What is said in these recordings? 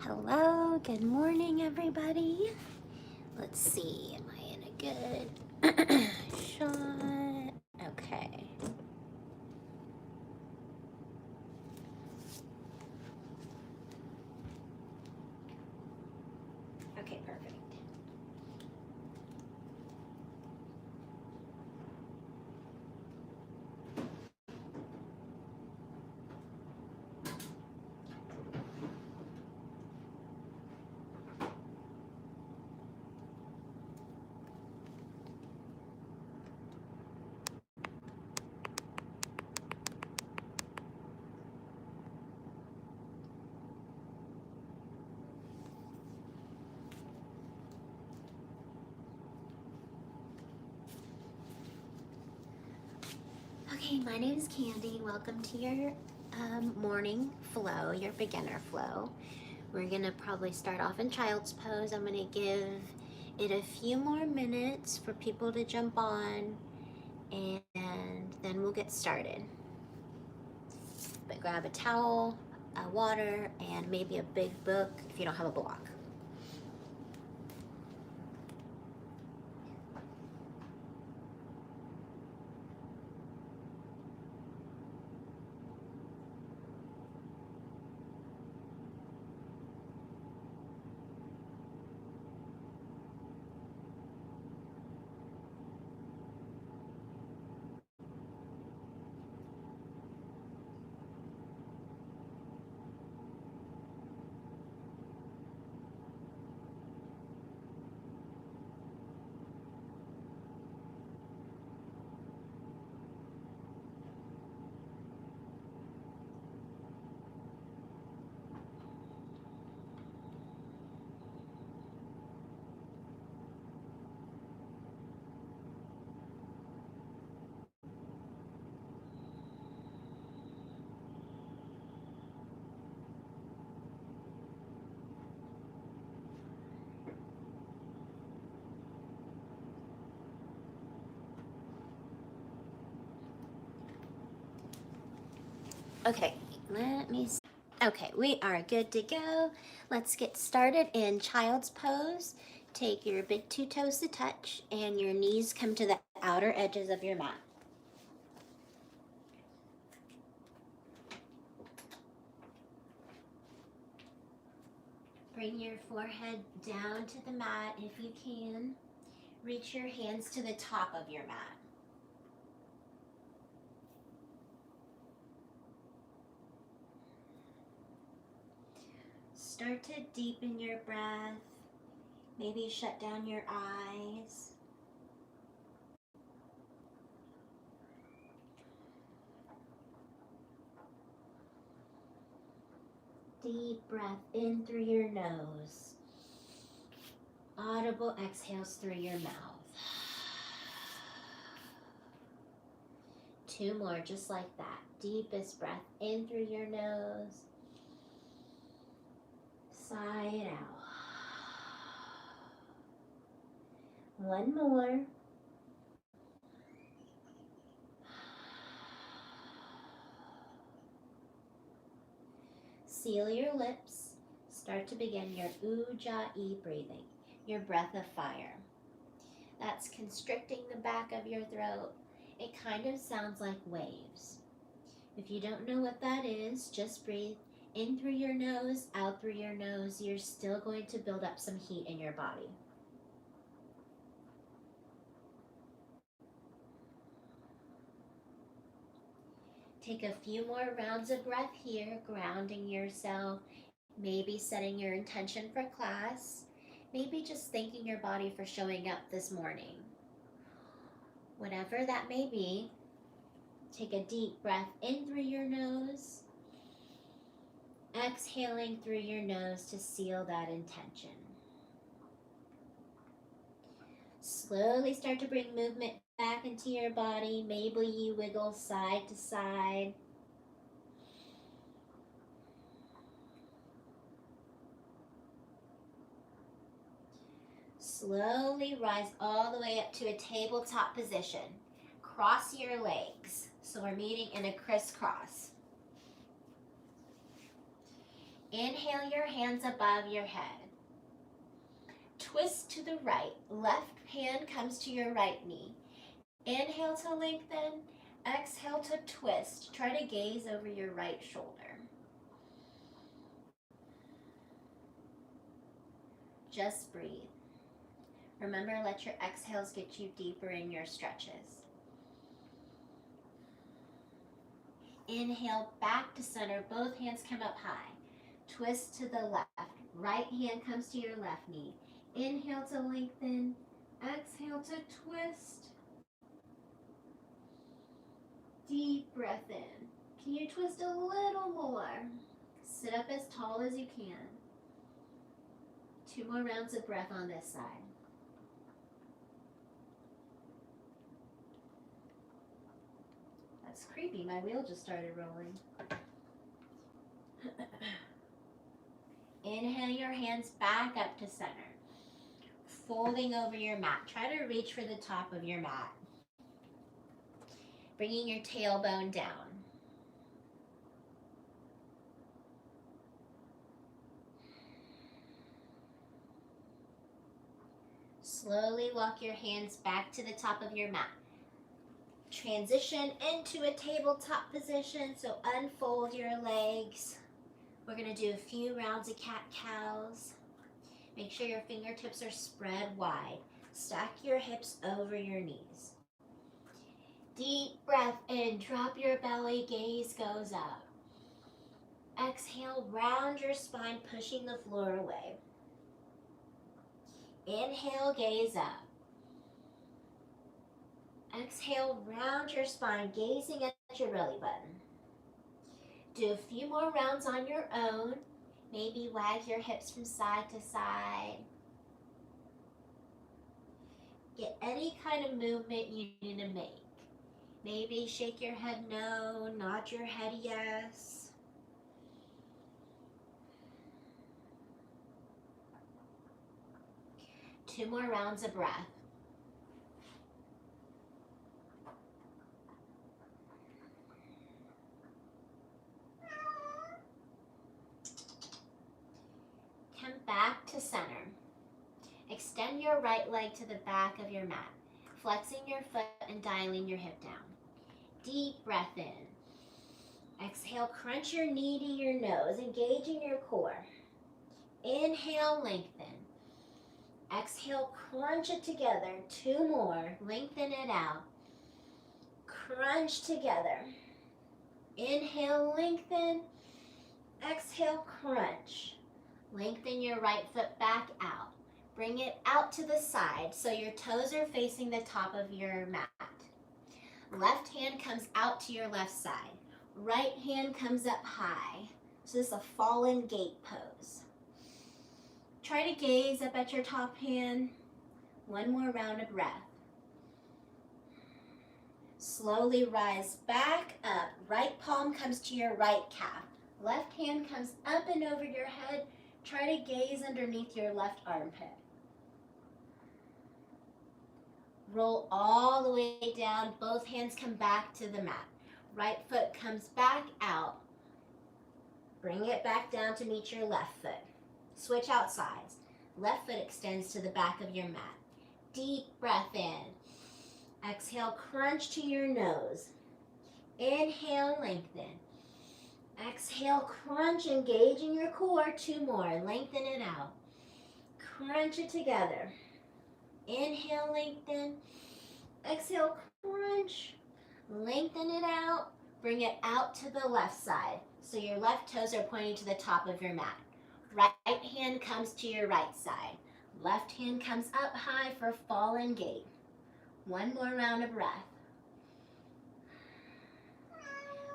Hello, good morning, everybody. Let's see, am I in a good shot? Okay. Okay, perfect. Okay, my name is Candy. Welcome to your morning flow, your beginner flow. We're gonna probably start off in child's pose. I'm gonna give it a few more minutes for people to jump on, and then we'll get started. But grab a towel, water, and maybe a big book if you don't have a block. Okay, let me see. Okay, we are good to go. Let's get started in child's pose. Take your big two toes to touch and your knees come to the outer edges of your mat. Bring your forehead down to the mat if you can. Reach your hands to the top of your mat. Start to deepen your breath. Maybe shut down your eyes. Deep breath in through your nose. Audible exhales through your mouth. 2 more, just like that. Deepest breath in through your nose. Sigh it out. 1 more. Seal your lips. Start to begin your Ujjayi breathing, your breath of fire. That's constricting the back of your throat. It kind of sounds like waves. If you don't know what that is, just breathe in through your nose, out through your nose. You're still going to build up some heat in your body. Take a few more rounds of breath here, grounding yourself, maybe setting your intention for class, maybe just thanking your body for showing up this morning. Whatever that may be, take a deep breath in through your nose, exhaling through your nose to seal that intention. Slowly start to bring movement back into your body. Maybe you wiggle side to side. Slowly rise all the way up to a tabletop position. Cross your legs. So we're meeting in a crisscross. Inhale your hands above your head. Twist to the right. Left hand comes to your right knee. Inhale to lengthen. Exhale to twist. Try to gaze over your right shoulder. Just breathe. Remember, let your exhales get you deeper in your stretches. Inhale back to center. Both hands come up high. Twist to the left. Right hand comes to your left knee. Inhale to lengthen. Exhale to twist. Deep breath in. Can you twist a little more? Sit up as tall as you can. 2 more rounds of breath on this side. That's creepy. My wheel just started rolling. Inhale your hands back up to center. Folding over your mat. Try to reach for the top of your mat. Bringing your tailbone down. Slowly walk your hands back to the top of your mat. Transition into a tabletop position, so unfold your legs. We're going to do a few rounds of cat-cows. Make sure your fingertips are spread wide. Stack your hips over your knees. Deep breath in, drop your belly, gaze goes up. Exhale, round your spine, pushing the floor away. Inhale, gaze up. Exhale, round your spine, gazing at your belly button. Do a few more rounds on your own. Maybe wag your hips from side to side. Get any kind of movement you need to make. Maybe shake your head no, nod your head yes. Two more rounds of breath. Come back to center. Extend your right leg to the back of your mat, flexing your foot and dialing your hip down. Deep breath in. Exhale, crunch your knee to your nose, engaging your core. Inhale, lengthen. Exhale, crunch it together. 2 more. Lengthen it out. Crunch together. Inhale, lengthen. Exhale, crunch. Lengthen your right foot back out. Bring it out to the side so your toes are facing the top of your mat. Left hand comes out to your left side. Right hand comes up high. So this is a fallen gate pose. Try to gaze up at your top hand. 1 more round of breath. Slowly rise back up. Right palm comes to your right calf. Left hand comes up and over your head. Try to gaze underneath your left armpit. Roll all the way down. Both hands come back to the mat. Right foot comes back out. Bring it back down to meet your left foot. Switch out sides. Left foot extends to the back of your mat. Deep breath in. Exhale, crunch to your nose. Inhale, lengthen. Exhale, crunch, engaging your core. 2 more. Lengthen it out. Crunch it together. Inhale, lengthen. Exhale, crunch. Lengthen it out. Bring it out to the left side. So your left toes are pointing to the top of your mat. Right hand comes to your right side. Left hand comes up high for fallen gate. 1 more round of breath.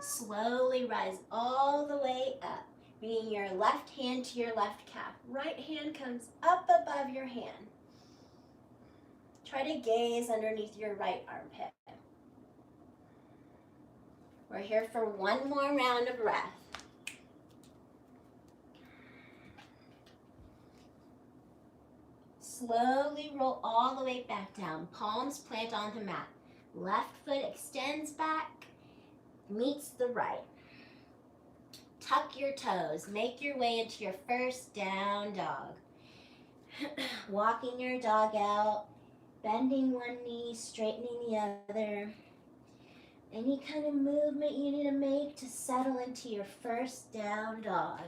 Slowly rise all the way up, bringing your left hand to your left calf. Right hand comes up above your hand. Try to gaze underneath your right armpit. We're here for 1 more round of breath. Slowly roll all the way back down. Palms plant on the mat. Left foot extends back, meets the right. Tuck your toes. Make your way into your first down dog. Walking your dog out, bending one knee, straightening the other. Any kind of movement you need to make to settle into your first down dog.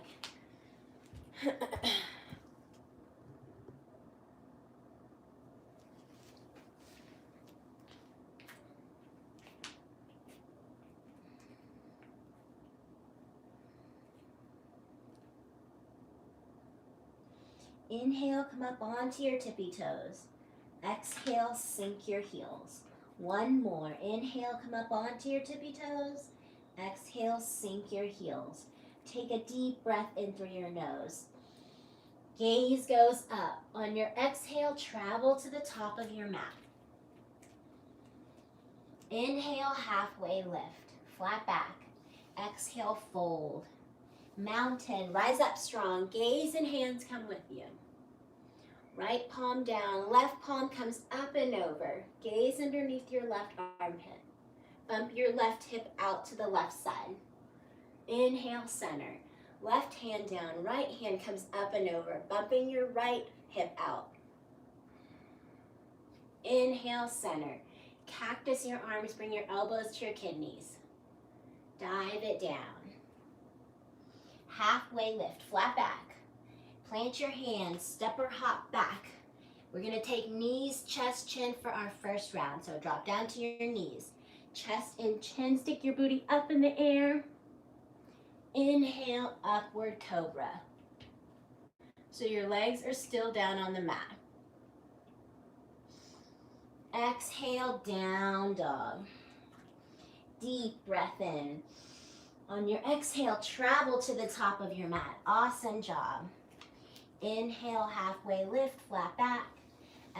Inhale, come up onto your tippy toes. Exhale, sink your heels. One more. Inhale, come up onto your tippy toes. Exhale, sink your heels. Take a deep breath in through your nose. Gaze goes up. On your exhale, travel to the top of your mat. Inhale, halfway lift. Flat back. Exhale, fold. Mountain, rise up strong. Gaze and hands come with you. Right palm down, left palm comes up and over. Gaze underneath your left armpit. Bump your left hip out to the left side. Inhale, center. Left hand down, right hand comes up and over, bumping your right hip out. Inhale, center. Cactus your arms, bring your elbows to your kidneys. Dive it down. Halfway lift, flat back. Plant your hands, step or hop back. We're gonna take knees, chest, chin for our first round. So drop down to your knees. Chest and chin, stick your booty up in the air. Inhale, upward cobra. So your legs are still down on the mat. Exhale, down dog. Deep breath in. On your exhale, travel to the top of your mat. Awesome job. Inhale, halfway lift, flat back.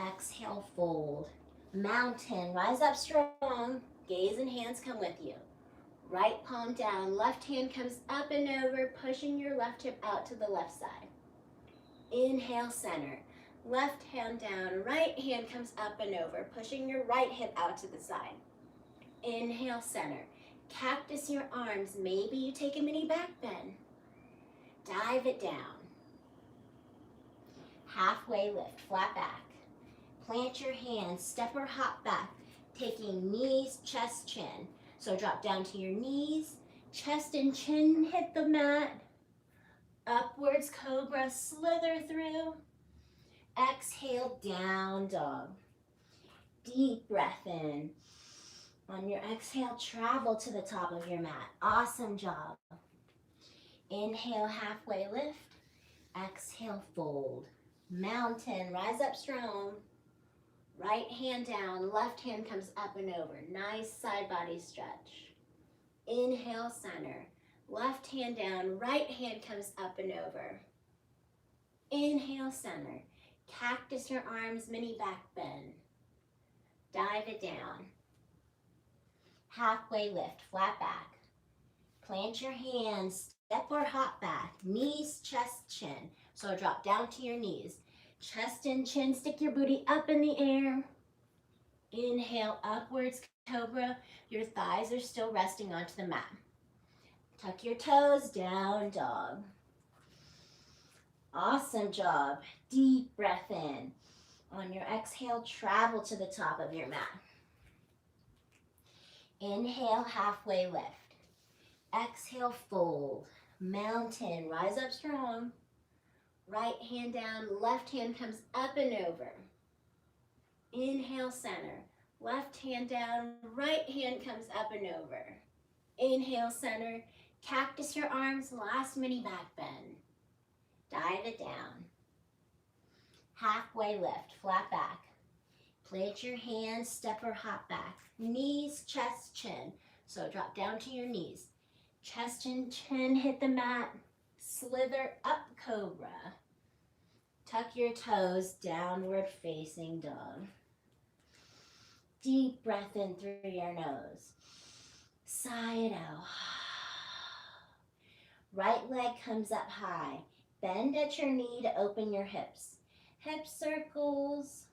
Exhale, fold. Mountain, rise up strong. Gaze and hands come with you. Right palm down, left hand comes up and over, pushing your left hip out to the left side. Inhale, center. Left hand down, right hand comes up and over, pushing your right hip out to the side. Inhale, center. Cactus your arms. Maybe you take a mini back bend. Dive it down. Halfway lift, flat back. Plant your hands, step or hop back, taking knees, chest, chin. So drop down to your knees, chest and chin hit the mat. Upwards cobra, slither through. Exhale, down dog. Deep breath in. On your exhale, travel to the top of your mat. Awesome job. Inhale, halfway lift. Exhale, fold. Mountain, rise up strong. Right hand down, left hand comes up and over. Nice side body stretch. Inhale, center. Left hand down, right hand comes up and over. Inhale, center. Cactus your arms, mini back bend. Dive it down. Halfway lift, flat back. Plant your hands, step or hop back. Knees, chest, chin. So drop down to your knees. Chest and chin, stick your booty up in the air. Inhale, upwards cobra. Your thighs are still resting onto the mat. Tuck your toes, down dog. Awesome job. Deep breath in. On your exhale, travel to the top of your mat. Inhale, halfway lift. Exhale, fold. Mountain, rise up strong. Right hand down, left hand comes up and over. Inhale, center. Left hand down, right hand comes up and over. Inhale, center. Cactus your arms, last mini back bend. Dive it down. Halfway lift, flat back. Plant your hands, step or hop back. Knees, chest, chin. So drop down to your knees. Chest and chin hit the mat. Slither up cobra. Tuck your toes, downward facing dog. Deep breath in through your nose. Sigh it out. Right leg comes up high. Bend at your knee to open your hips. Hip circles.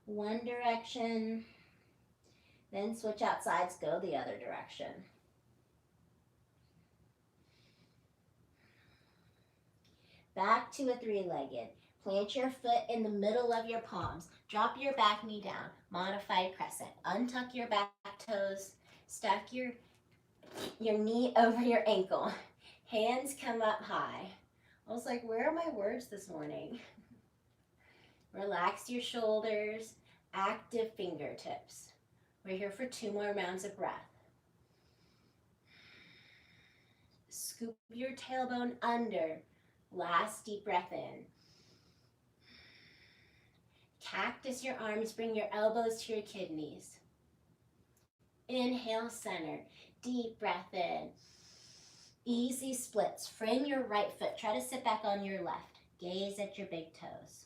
One direction. Then switch out sides, go the other direction. Back to a three-legged. Plant your foot in the middle of your palms. Drop your back knee down. Modified crescent. Untuck your back toes. Stack your knee over your ankle. Hands come up high. I was like, where are my words this morning? Relax your shoulders. Active fingertips. We're here for 2 more rounds of breath. Scoop your tailbone under. Last deep breath in. Cactus your arms, bring your elbows to your kidneys. Inhale, center. Deep breath in. Easy splits. Frame your right foot. Try to sit back on your left. Gaze at your big toes.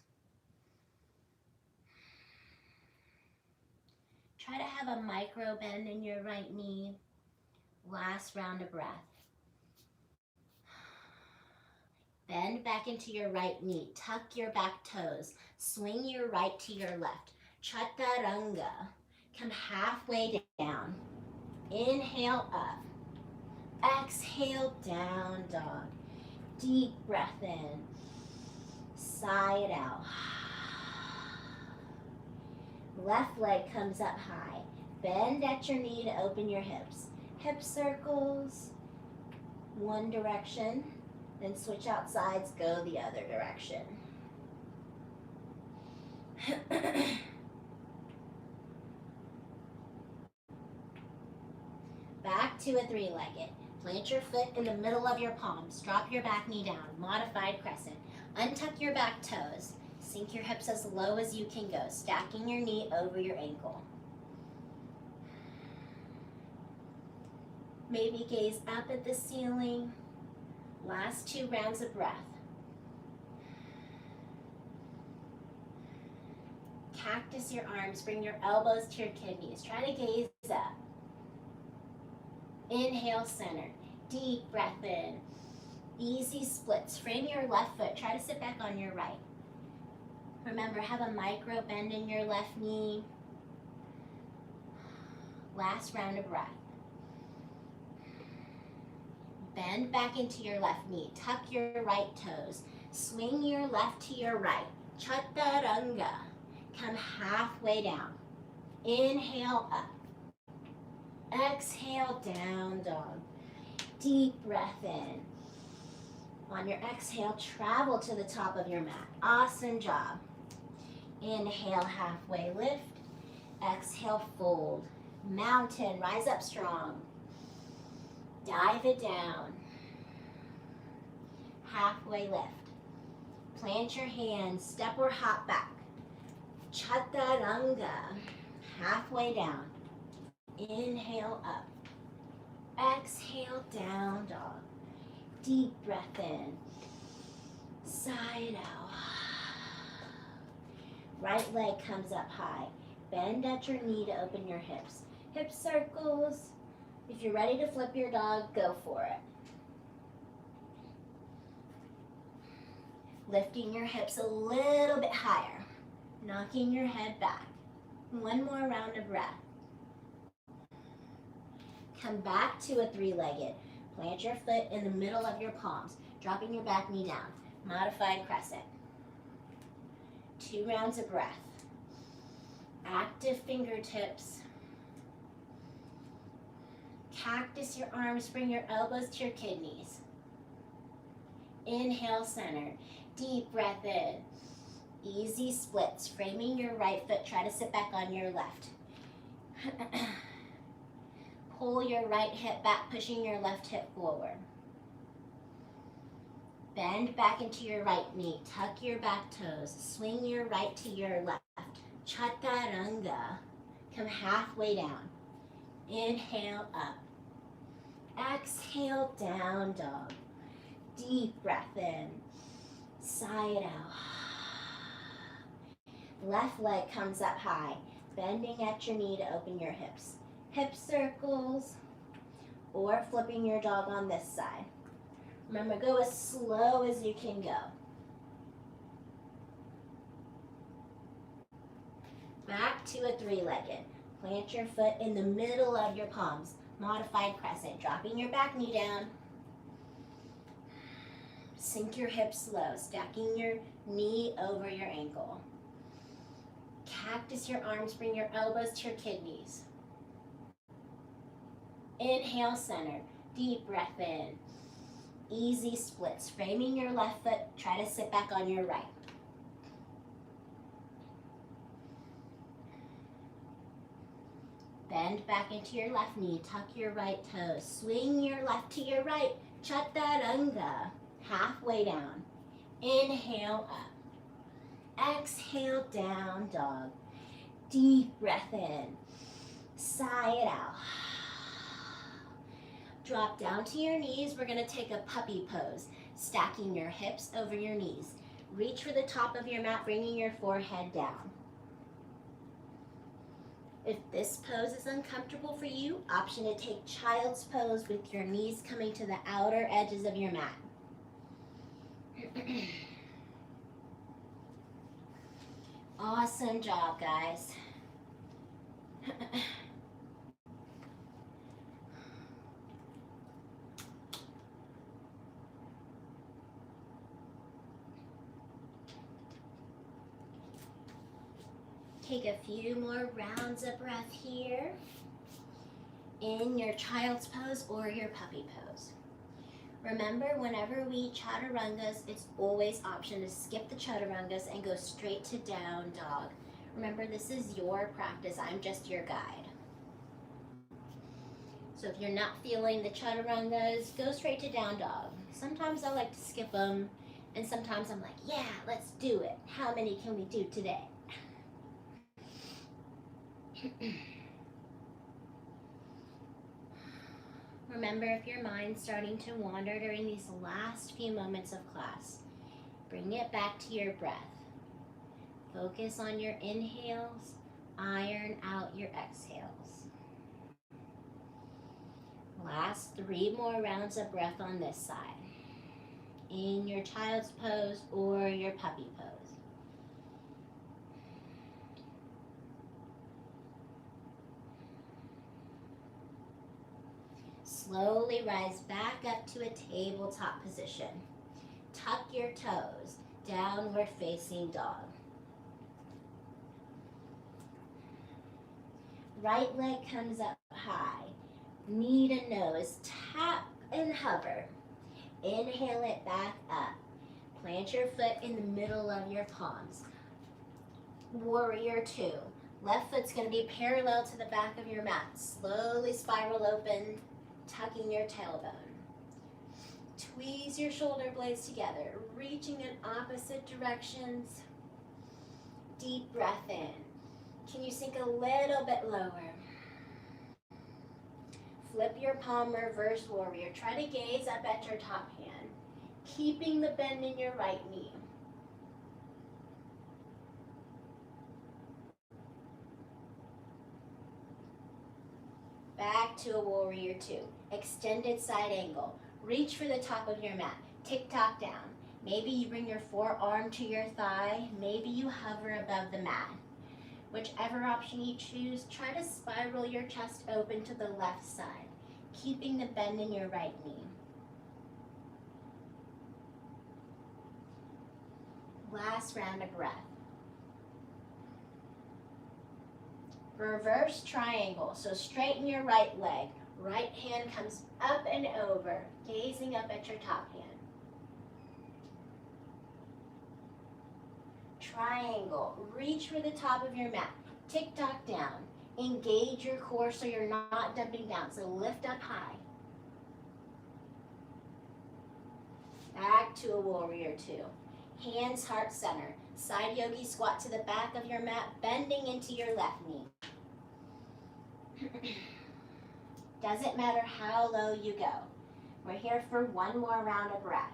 Try to have a micro bend in your right knee. Last round of breath. Bend back into your right knee. Tuck your back toes. Swing your right to your left. Chaturanga. Come halfway down. Inhale up. Exhale, down dog. Deep breath in. Sigh it out. Left leg comes up high. Bend at your knee to open your hips. Hip circles. One direction. Then switch out sides, go the other direction. Back to a three-legged. Plant your foot in the middle of your palms. Drop your back knee down. Modified crescent. Untuck your back toes. Sink your hips as low as you can go, stacking your knee over your ankle. Maybe gaze up at the ceiling. Last 2 rounds of breath. Cactus your arms, bring your elbows to your kidneys. Try to gaze up. Inhale, center. Deep breath in. Easy splits. Frame your left foot. Try to sit back on your right. Remember, have a micro bend in your left knee. Last round of breath. Bend back into your left knee. Tuck your right toes. Swing your left to your right. Chaturanga. Come halfway down. Inhale up. Exhale, down dog. Deep breath in. On your exhale, travel to the top of your mat. Awesome job. Inhale, halfway lift. Exhale, fold. Mountain, rise up strong. Dive it down. Halfway lift. Plant your hands, step or hop back. Chaturanga. Halfway down. Inhale up. Exhale, down dog. Deep breath in. Sigh it out. Right leg comes up high. Bend at your knee to open your hips. Hip circles. If you're ready to flip your dog, go for it. Lifting your hips a little bit higher. Knocking your head back. 1 more round of breath. Come back to a three-legged. Plant your foot in the middle of your palms, dropping your back knee down. Modified crescent. 2 rounds of breath. Active fingertips. Cactus your arms, bring your elbows to your kidneys. Inhale, center. Deep breath in. Easy splits. Framing your right foot. Try to sit back on your left. Pull your right hip back, pushing your left hip forward. Bend back into your right knee. Tuck your back toes. Swing your right to your left. Chaturanga. Come halfway down. Inhale up. Exhale, down dog. Deep breath in. Sigh it out. Left leg comes up high, bending at your knee to open your hips. Hip circles, or flipping your dog on this side. Remember, go as slow as you can go. Back to a three-legged. Plant your foot in the middle of your palms. Modified crescent, dropping your back knee down. Sink your hips low, stacking your knee over your ankle. Cactus your arms, bring your elbows to your kidneys. Inhale, center. Deep breath in. Easy splits. Framing your left foot, try to sit back on your right. Bend back into your left knee, tuck your right toes. Swing your left to your right, Chaturanga. Halfway down. Inhale up. Exhale, down dog. Deep breath in. Sigh it out. Drop down to your knees. We're going to take a puppy pose, stacking your hips over your knees. Reach for the top of your mat, bringing your forehead down. If this pose is uncomfortable for you, option to take child's pose with your knees coming to the outer edges of your mat. Awesome job, guys. Take a few more rounds of breath here in your child's pose or your puppy pose. Remember, whenever we chaturangas, it's always option to skip the chaturangas and go straight to down dog. Remember, this is your practice. I'm just your guide. So if you're not feeling the chaturangas, go straight to down dog. Sometimes I like to skip them, and sometimes I'm like, yeah, let's do it. How many can we do today? Remember, if your mind's starting to wander during these last few moments of class, bring it back to your breath. Focus on your inhales, iron out your exhales. Last 3 more rounds of breath on this side, in your child's pose or your puppy pose. Slowly rise back up to a tabletop position. Tuck your toes, downward facing dog. Right leg comes up high. Knee to nose, tap and hover. Inhale it back up. Plant your foot in the middle of your palms. Warrior 2. Left foot's going to be parallel to the back of your mat. Slowly spiral open, tucking your tailbone. Tweeze your shoulder blades together, reaching in opposite directions. Deep breath in. Can you sink a little bit lower? Flip your palm, reverse warrior. Try to gaze up at your top hand, keeping the bend in your right knee. Back to a warrior 2. Extended side angle. Reach for the top of your mat. Tick-tock down. Maybe you bring your forearm to your thigh. Maybe you hover above the mat. Whichever option you choose, try to spiral your chest open to the left side, keeping the bend in your right knee. Last round of breath. Reverse triangle, so straighten your right leg. Right hand comes up and over, gazing up at your top hand. Triangle, reach for the top of your mat. Tick-tock down. Engage your core so you're not dumping down, so lift up high. Back to a warrior 2. Hands heart center. Side yogi squat to the back of your mat, bending into your left knee. Doesn't matter how low you go. We're here for 1 more round of breath.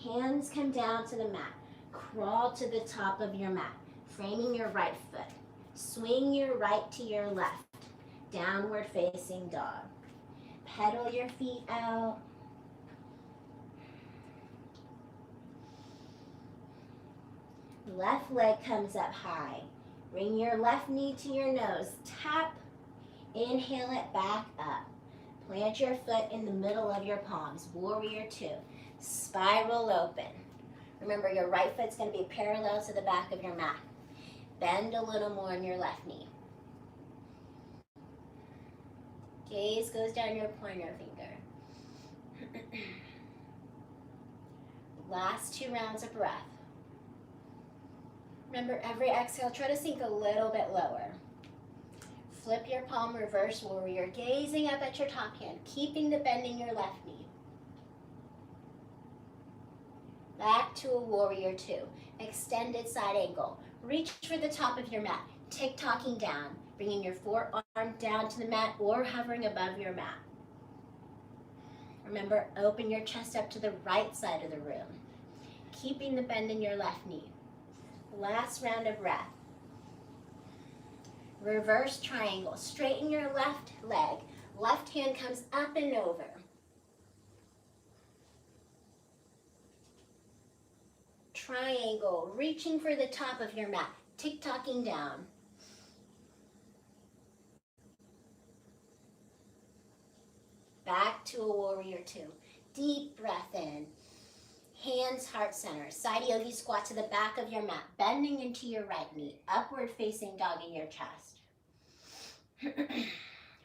Hands come down to the mat. Crawl to the top of your mat, framing your right foot. Swing your right to your left. Downward facing dog. Pedal your feet out. Left leg comes up high. Bring your left knee to your nose. Tap. Inhale it back up. Plant your foot in the middle of your palms. Warrior 2. Spiral open. Remember, your right foot's going to be parallel to the back of your mat. Bend a little more in your left knee. Gaze goes down your pointer finger. Last 2 rounds of breath. Remember, every exhale, try to sink a little bit lower. Flip your palm, reverse warrior, gazing up at your top hand, keeping the bend in your left knee. Back to a warrior 2. Extended side angle. Reach for the top of your mat, tick-tocking down, bringing your forearm down to the mat or hovering above your mat. Remember, open your chest up to the right side of the room, keeping the bend in your left knee. Last round of breath. Reverse triangle. Straighten your left leg. Left hand comes up and over. Triangle. Reaching for the top of your mat. Tick-tocking down. Back to a warrior 2. Deep breath in. Hands heart center. Side yogi squat to the back of your mat, bending into your right knee. Upward facing dog in your chest.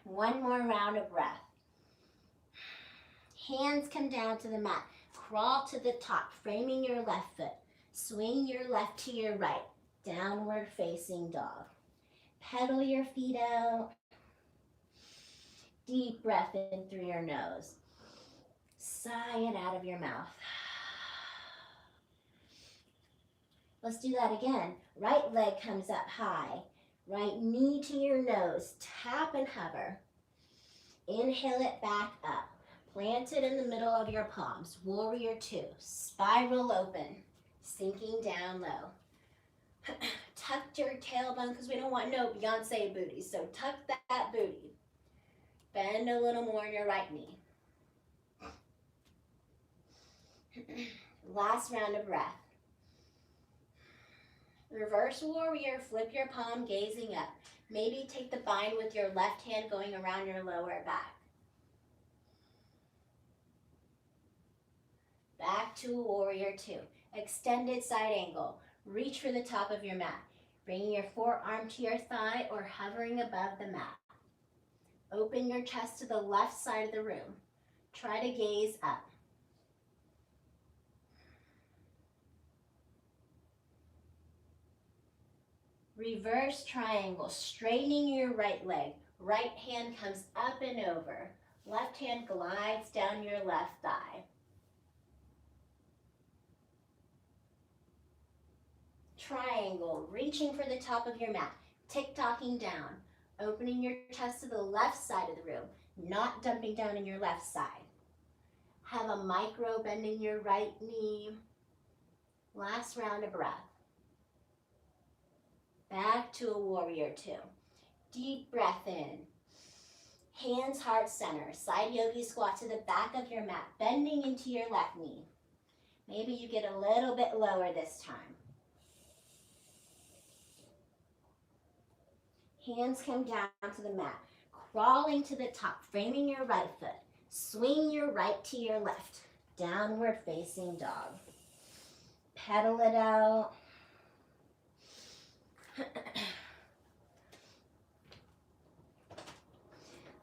1 more round of breath. Hands come down to the mat. Crawl to the top, framing your left foot. Swing your left to your right. Downward facing dog. Pedal your feet out. Deep breath in through your nose. Sigh it out of your mouth. Let's do that again. Right leg comes up high. Right knee to your nose. Tap and hover. Inhale it back up. Plant it in the middle of your palms. Warrior 2. Spiral open. Sinking down low. Tuck your tailbone because we don't want no Beyonce booty. So tuck that booty. Bend a little more in your right knee. Last round of breath. Reverse warrior, flip your palm, gazing up. Maybe take the bind with your left hand going around your lower back. Back to a warrior 2. Extended side angle. Reach for the top of your mat. Bringing your forearm to your thigh or hovering above the mat. Open your chest to the left side of the room. Try to gaze up. Reverse triangle, straightening your right leg. Right hand comes up and over. Left hand glides down your left thigh. Triangle, reaching for the top of your mat. Tick-tocking down. Opening your chest to the left side of the room, not dumping down in your left side. Have a micro bend in your right knee. Last round of breath. Back to a warrior 2. Deep breath in. Hands heart center. Side yogi squat to the back of your mat, bending into your left knee. Maybe you get a little bit lower this time. Hands come down to the mat, crawling to the top, framing your right foot. Swing your right to your left. Downward facing dog. Pedal it out.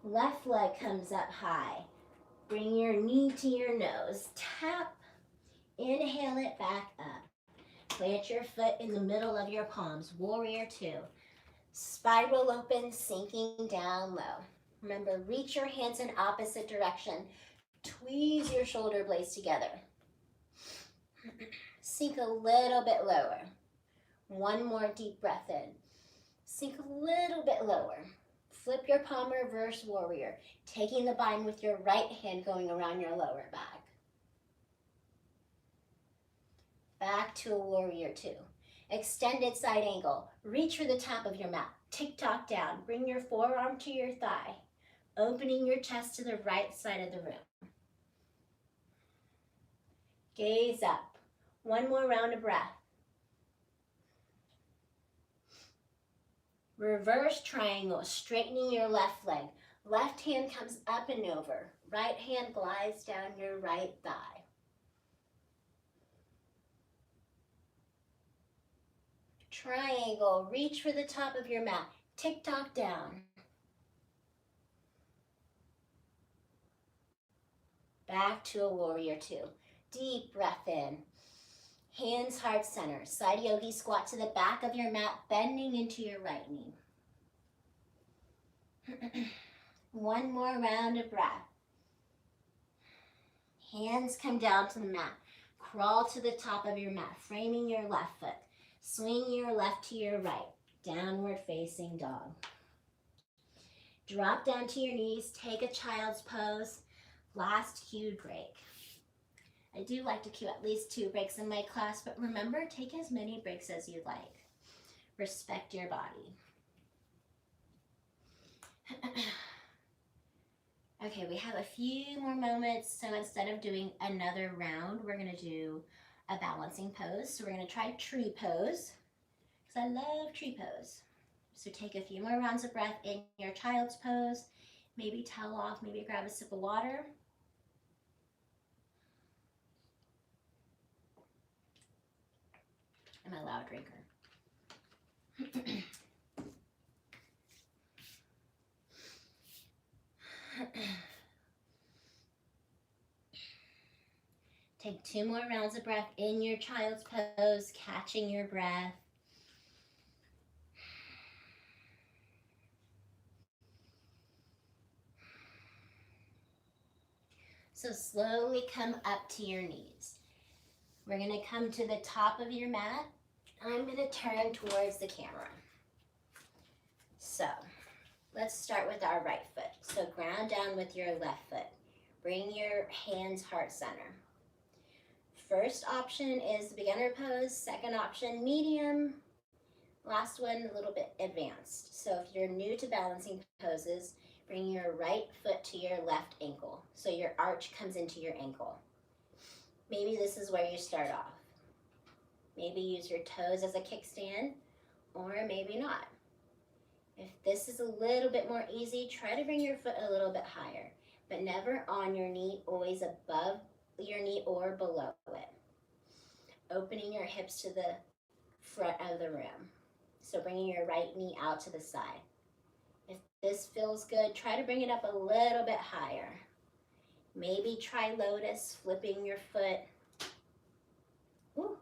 Left leg comes up high. Bring your knee to your nose. Tap. Inhale it back up. Plant your foot in the middle of your palms. Warrior 2. Spiral open, sinking down low. Remember, reach your hands in opposite direction. Tweeze your shoulder blades together. Sink a little bit lower. 1 more deep breath in. Sink a little bit lower. Flip your palm, reverse warrior, taking the bind with your right hand going around your lower back. Back to a warrior 2. Extended side angle. Reach for the top of your mat. Tick-tock down. Bring your forearm to your thigh. Opening your chest to the right side of the room. Gaze up. 1 more round of breath. Reverse triangle. Straightening your left leg. Left hand comes up and over. Right hand glides down your right thigh. Triangle, reach for the top of your mat. Tick-tock down. Back to a warrior two. Deep breath in. Hands heart center. Side yogi squat to the back of your mat, bending into your right knee. One more round of breath. Hands come down to the mat. Crawl to the top of your mat, framing your left foot. Swing your left to your right. Downward facing dog. Drop down to your knees. Take a child's pose. Last cued break. I do like to cue at least 2 breaks in my class, but remember, take as many breaks as you like. Respect your body. Okay, we have a few more moments, so instead of doing another round, we're gonna do a balancing pose. So we're gonna try tree pose, because I love tree pose. So take a few more rounds of breath in your child's pose, maybe towel off, maybe grab a sip of water. I'm a loud drinker. Take 2 more rounds of breath in your child's pose, catching your breath. So slowly come up to your knees. We're gonna come to the top of your mat. I'm gonna turn towards the camera. So let's start with our right foot. So ground down with your left foot. Bring your hands heart center. First option is the beginner pose. Second option, medium. Last one, a little bit advanced. So if you're new to balancing poses, bring your right foot to your left ankle. So your arch comes into your ankle. Maybe this is where you start off. Maybe use your toes as a kickstand, or maybe not. If this is a little bit more easy, try to bring your foot a little bit higher, but never on your knee, always above your knee or below it. Opening your hips to the front of the room. So bringing your right knee out to the side. If this feels good, try to bring it up a little bit higher. Maybe try lotus, flipping your foot. Ooh.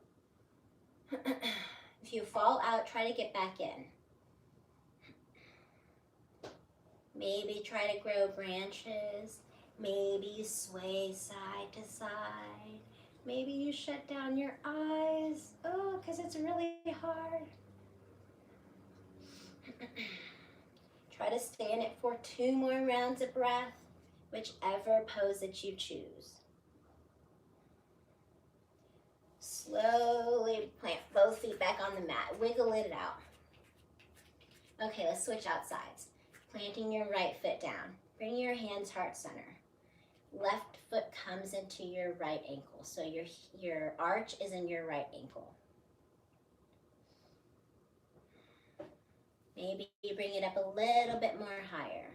If you fall out, try to get back in. Maybe try to grow branches. Maybe sway side to side. Maybe you shut down your eyes. Oh, because it's really hard. Try to stay in it for 2 more rounds of breath, whichever pose that you choose. Slowly plant both feet back on the mat. Wiggle it out. Okay, let's switch out sides. Planting your right foot down. Bring your hands heart center. Left foot comes into your right ankle. So your arch is in your right ankle. Maybe you bring it up a little bit more higher.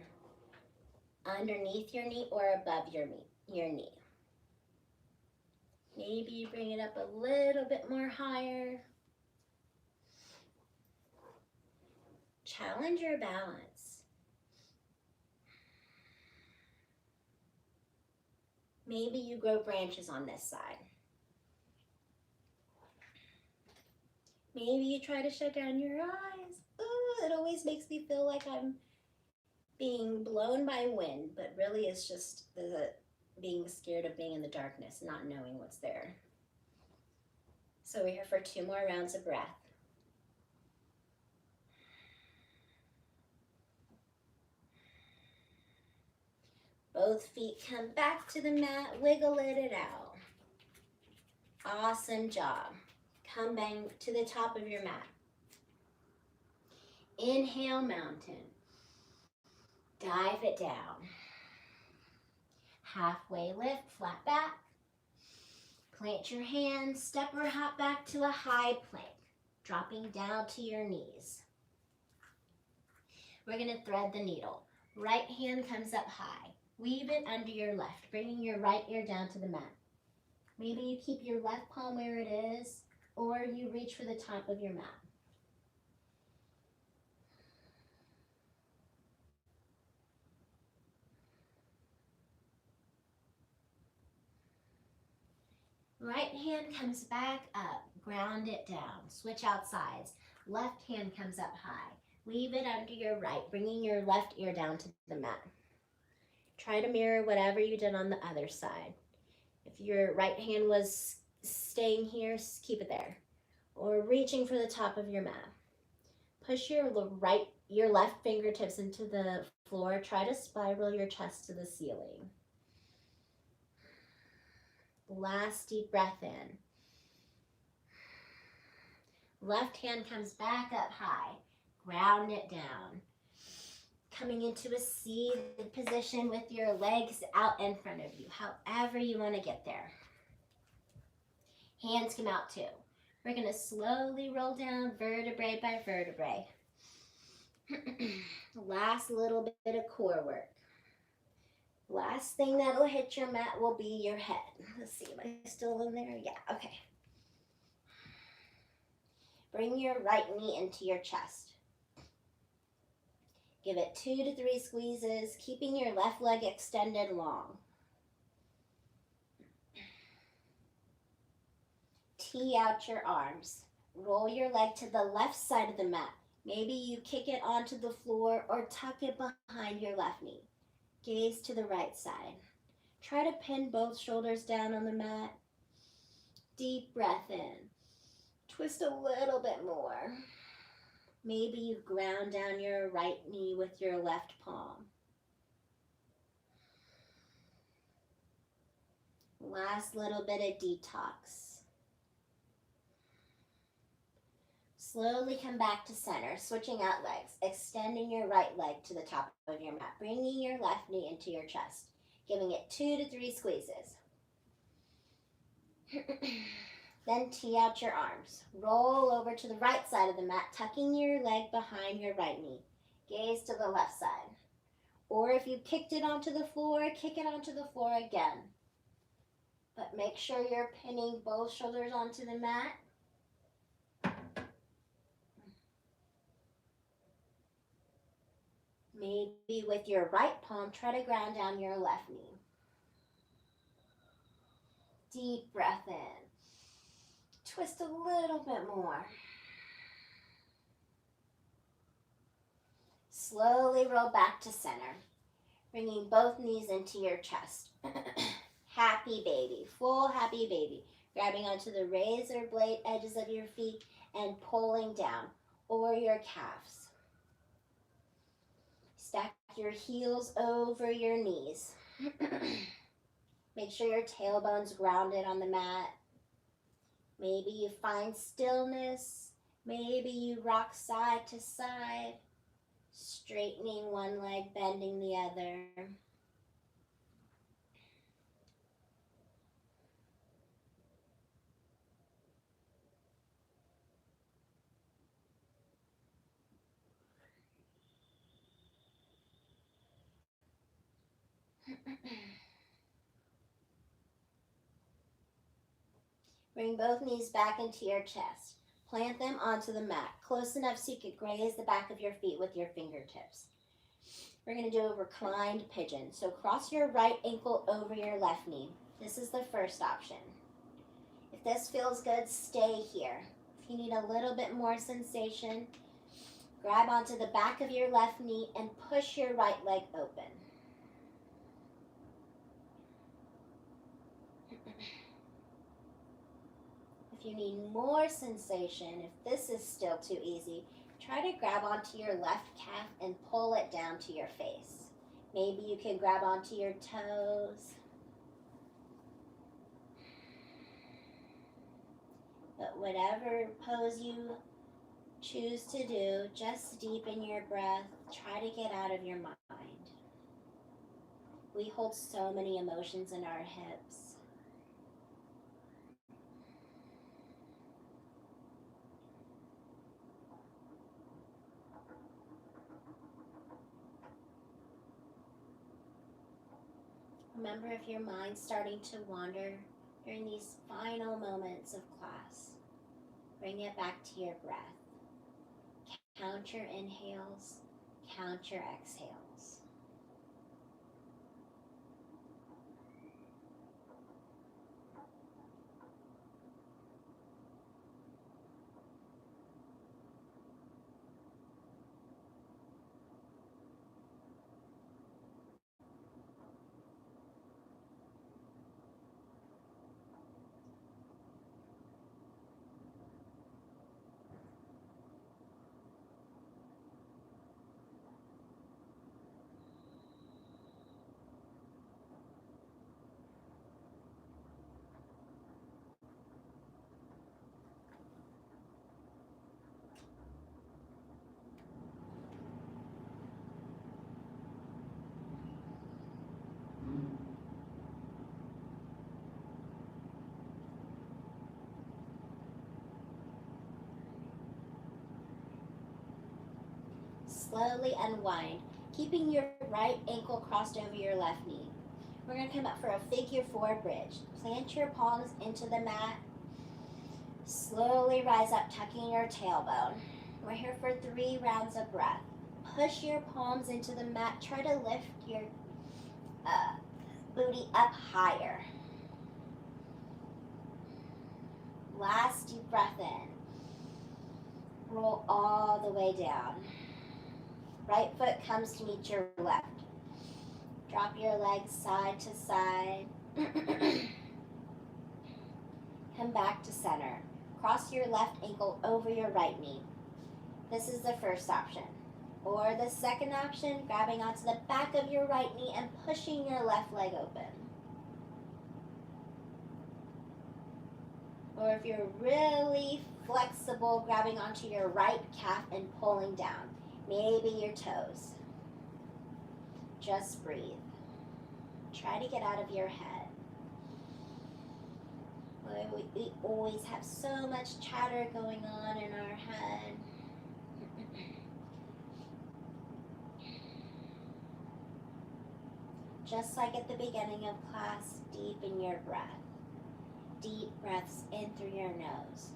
Underneath your knee or above your knee. Maybe you bring it up a little bit more higher. Challenge your balance. Maybe you grow branches on this side. Maybe you try to shut down your eyes. Ooh, it always makes me feel like I'm being blown by wind, but really it's just being scared of being in the darkness, not knowing what's there. So we're here for 2 more rounds of breath. Both feet come back to the mat, wiggle it out. Awesome job. Come back to the top of your mat. Inhale, mountain. Dive it down. Halfway lift, flat back. Plant your hands, step or hop back to a high plank, dropping down to your knees. We're gonna thread the needle. Right hand comes up high. Weave it under your left, bringing your right ear down to the mat. Maybe you keep your left palm where it is, or you reach for the top of your mat. comes back up. Ground it down. Switch out sides. Left hand comes up high. Leave it under your right, bringing your left ear down to the mat. Try to mirror whatever you did on the other side. If your right hand was staying here, keep it there. Or reaching for the top of your mat. Push your left fingertips into the floor. Try to spiral your chest to the ceiling. Last deep breath in. Left hand comes back up high. Ground it down. Coming into a seated position with your legs out in front of you, however you want to get there. Hands come out too. We're going to slowly roll down vertebrae by vertebrae. Last little bit of core work. Last thing that'll hit your mat will be your head. Let's see, am I still in there? Yeah, okay. Bring your right knee into your chest. Give it 2 to 3 squeezes, keeping your left leg extended long. Tee out your arms. Roll your leg to the left side of the mat. Maybe you kick it onto the floor or tuck it behind your left knee. Gaze to the right side. Try to pin both shoulders down on the mat. Deep breath in. Twist a little bit more. Maybe you ground down your right knee with your left palm. Last little bit of detox. Slowly come back to center, switching out legs, extending your right leg to the top of your mat, bringing your left knee into your chest, giving it 2 to 3 squeezes. Then tee out your arms. Roll over to the right side of the mat, tucking your leg behind your right knee. Gaze to the left side. Or if you kicked it onto the floor, kick it onto the floor again. But make sure you're pinning both shoulders onto the mat. Maybe with your right palm, try to ground down your left knee. Deep breath in. Twist a little bit more. Slowly roll back to center, bringing both knees into your chest. Happy baby, full happy baby. Grabbing onto the razor blade edges of your feet and pulling down, or your calves. Stack your heels over your knees. Make sure your tailbone's grounded on the mat. Maybe you find stillness. Maybe you rock side to side, straightening one leg, bending the other. Bring both knees back into your chest. Plant them onto the mat, close enough so you can graze the back of your feet with your fingertips. We're going to do a reclined pigeon. So cross your right ankle over your left knee. This is the first option. If this feels good, stay here. If you need a little bit more sensation, grab onto the back of your left knee and push your right leg open. If you need more sensation, if this is still too easy, try to grab onto your left calf and pull it down to your face. Maybe you can grab onto your toes. But whatever pose you choose to do, just deepen your breath. Try to get out of your mind. We hold so many emotions in our hips. Remember, if your mind's starting to wander during these final moments of class, bring it back to your breath. Count your inhales, count your exhales. slowly unwind, keeping your right ankle crossed over your left knee. We're going to come up for a figure four bridge. Plant your palms into the mat. Slowly rise up, tucking your tailbone. We're here for 3 rounds of breath. Push your palms into the mat. Try to lift your booty up higher. Last deep breath in. Roll all the way down. Right foot comes to meet your left. Drop your legs side to side. Come back to center. Cross your left ankle over your right knee. This is the first option. Or the second option, grabbing onto the back of your right knee and pushing your left leg open. Or if you're really flexible, grabbing onto your right calf and pulling down. Maybe your toes. Just breathe. Try to get out of your head. We always have so much chatter going on in our head. Just like at the beginning of class, deepen your breath. Deep breaths in through your nose.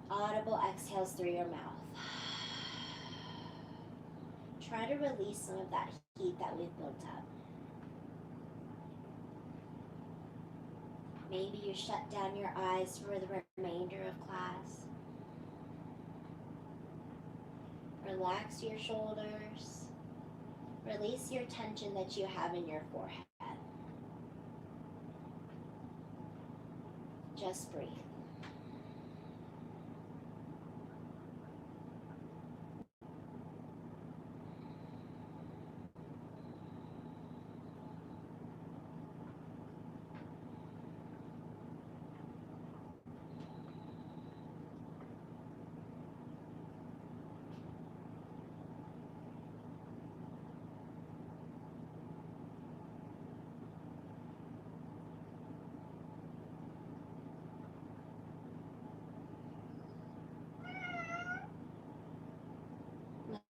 Audible exhales through your mouth. Try to release some of that heat that we've built up. Maybe you shut down your eyes for the remainder of class. Relax your shoulders. Release your tension that you have in your forehead. Just breathe.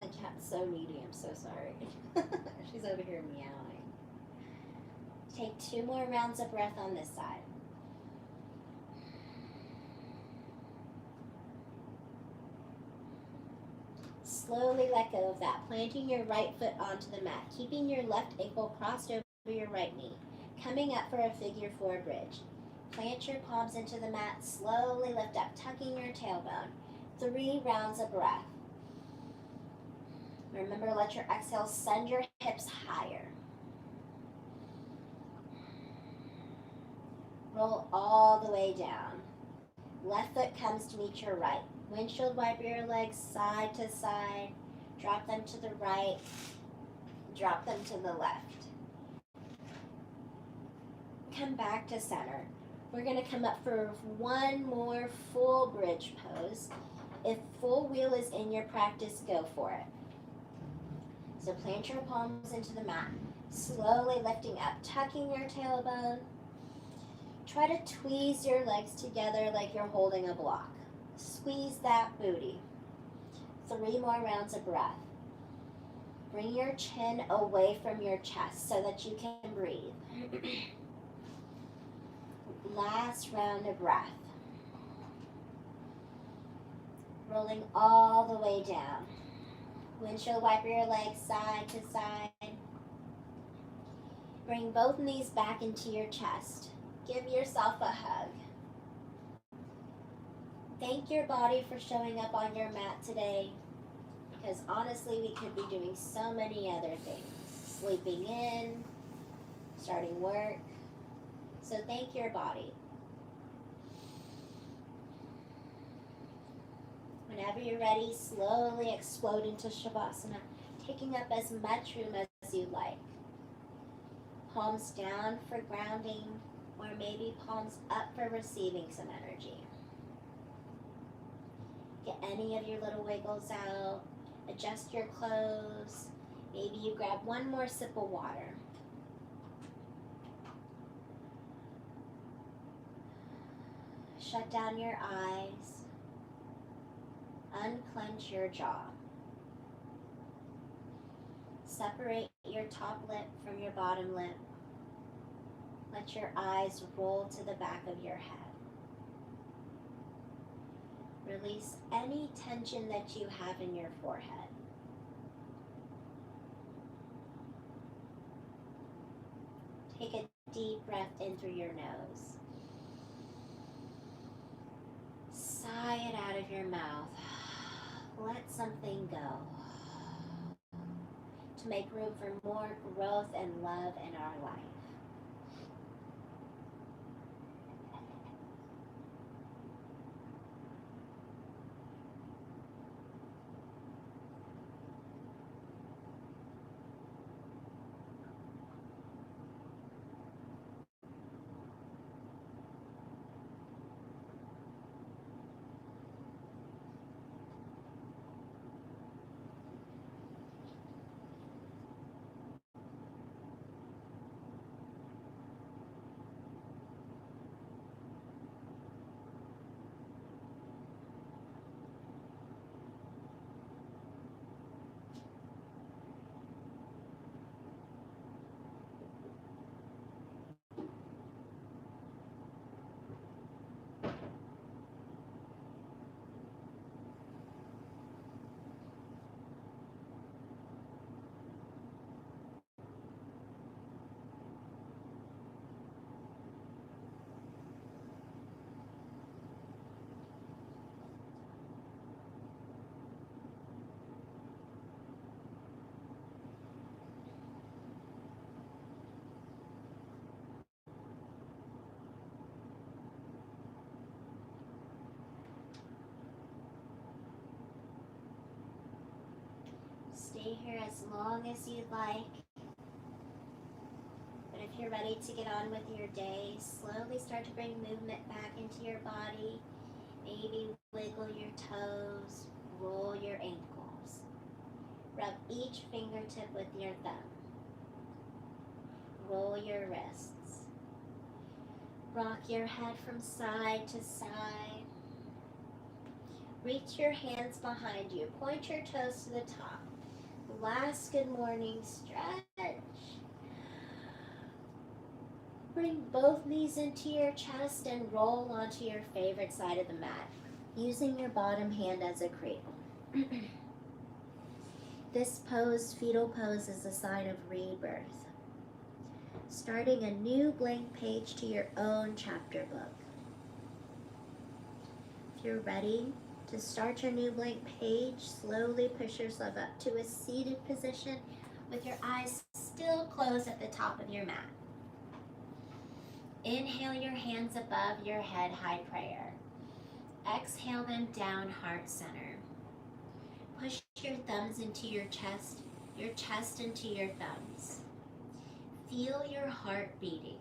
My cat's so needy, I'm so sorry. She's over here meowing. Take 2 more rounds of breath on this side. Slowly let go of that, planting your right foot onto the mat, keeping your left ankle crossed over your right knee. Coming up for a figure four bridge. Plant your palms into the mat, slowly lift up, tucking your tailbone. 3 rounds of breath. Remember, let your exhale send your hips higher. Roll all the way down. Left foot comes to meet your right. Windshield wiper your legs side to side. Drop them to the right. Drop them to the left. Come back to center. We're going to come up for 1 more full bridge pose. If full wheel is in your practice, go for it. So plant your palms into the mat, slowly lifting up, tucking your tailbone. Try to tweeze your legs together like you're holding a block. Squeeze that booty. 3 more rounds of breath. Bring your chin away from your chest so that you can breathe. Last round of breath. Rolling all the way down. Windshield wiper your legs side to side. Bring both knees back into your chest. Give yourself a hug. Thank your body for showing up on your mat today, because honestly, we could be doing so many other things. Sleeping in, starting work. So thank your body. Whenever you're ready, slowly explode into Shavasana, taking up as much room as you like. Palms down for grounding, or maybe palms up for receiving some energy. Get any of your little wiggles out, adjust your clothes. Maybe you grab 1 more sip of water. Shut down your eyes. Unclench your jaw. separate your top lip from your bottom lip. Let your eyes roll to the back of your head. Release any tension that you have in your forehead. Take a deep breath in through your nose. Sigh it out of your mouth. Let something go. To make room for more growth and love in our life. Stay here as long as you'd like. But if you're ready to get on with your day, slowly start to bring movement back into your body. Maybe wiggle your toes, roll your ankles. Rub each fingertip with your thumb. Roll your wrists. Rock your head from side to side. Reach your hands behind you. Point your toes to the top. Last good morning stretch. Bring both knees into your chest and roll onto your favorite side of the mat, using your bottom hand as a cradle. This pose, fetal pose, is a sign of rebirth, starting a new blank page to your own chapter book. If you're ready to start your new blank page, slowly push yourself up to a seated position with your eyes still closed at the top of your mat. Inhale your hands above your head, high prayer. Exhale them down, heart center. Push your thumbs into your chest into your thumbs. Feel your heart beating.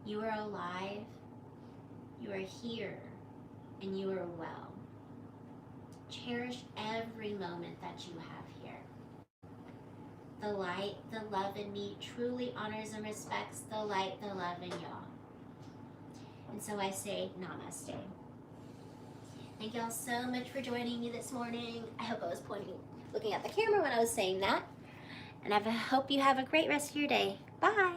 You are alive, you are here, and you are well. Cherish every moment that you have here. The light, the love in me truly honors and respects the light, the love in y'all. And so I say namaste. Thank y'all so much for joining me this morning. I hope I was looking at the camera when I was saying that. And I hope you have a great rest of your day. Bye.